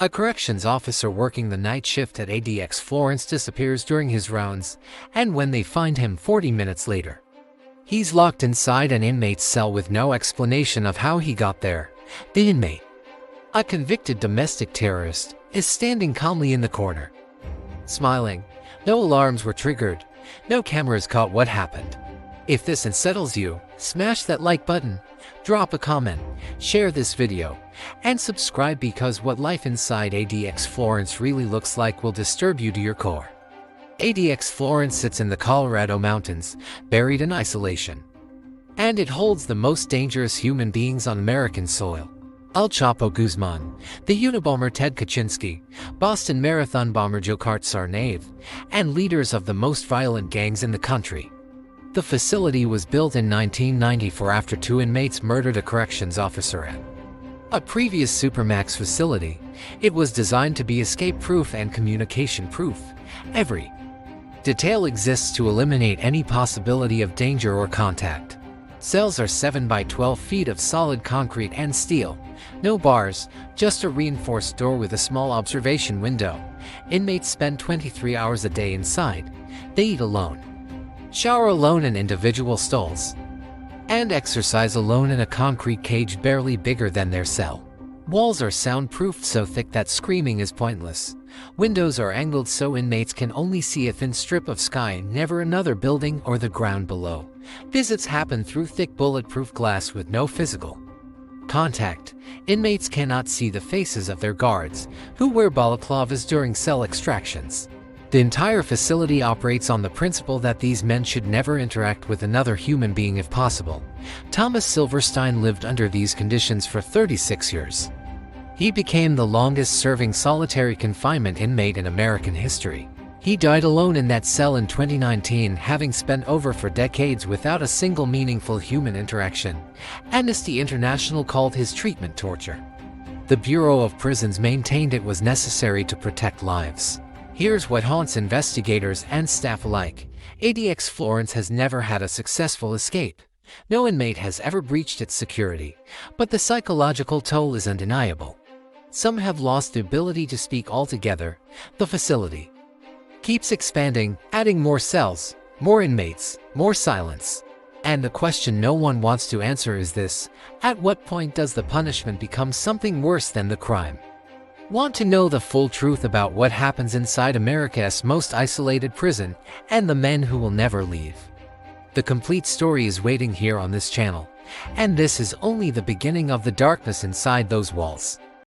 A corrections officer working the night shift at ADX Florence disappears during his rounds, and when they find him 40 minutes later, he's locked inside an inmate's cell with no explanation of how he got there. The inmate, a convicted domestic terrorist, is standing calmly in the corner, smiling. No alarms were triggered, no cameras caught what happened. If this unsettles you, smash that like button, drop a comment, share this video, and subscribe, because what life inside ADX Florence really looks like will disturb you to your core. ADX Florence sits in the Colorado mountains, buried in isolation, and it holds the most dangerous human beings on American soil. El Chapo Guzman, the Unabomber Ted Kaczynski, Boston Marathon bomber Joe Sarnave, and leaders of the most violent gangs in the country. The facility was built in 1994 after two inmates murdered a corrections officer at a previous Supermax facility. It was designed to be escape-proof and communication-proof. Every detail exists to eliminate any possibility of danger or contact. Cells are 7 by 12 feet of solid concrete and steel. No bars, just a reinforced door with a small observation window. Inmates spend 23 hours a day inside. They eat alone, shower alone in individual stalls, and exercise alone in a concrete cage barely bigger than their cell. Walls are soundproofed so thick that screaming is pointless. Windows are angled so inmates can only see a thin strip of sky, never another building or the ground below. Visits happen through thick bulletproof glass with no physical contact. Inmates cannot see the faces of their guards, who wear balaclavas during cell extractions. The entire facility operates on the principle that these men should never interact with another human being if possible. Thomas Silverstein lived under these conditions for 36 years. He became the longest-serving solitary confinement inmate in American history. He died alone in that cell in 2019, having spent over 4 decades without a single meaningful human interaction. Amnesty International called his treatment torture. The Bureau of Prisons maintained it was necessary to protect lives. Here's what haunts investigators and staff alike. ADX Florence has never had a successful escape. No inmate has ever breached its security, but the psychological toll is undeniable. Some have lost the ability to speak altogether. The facility keeps expanding, adding more cells, more inmates, more silence. And the question no one wants to answer is this: at what point does the punishment become something worse than the crime? Want to know the full truth about what happens inside America's most isolated prison and the men who will never leave? The complete story is waiting here on this channel, and this is only the beginning of the darkness inside those walls.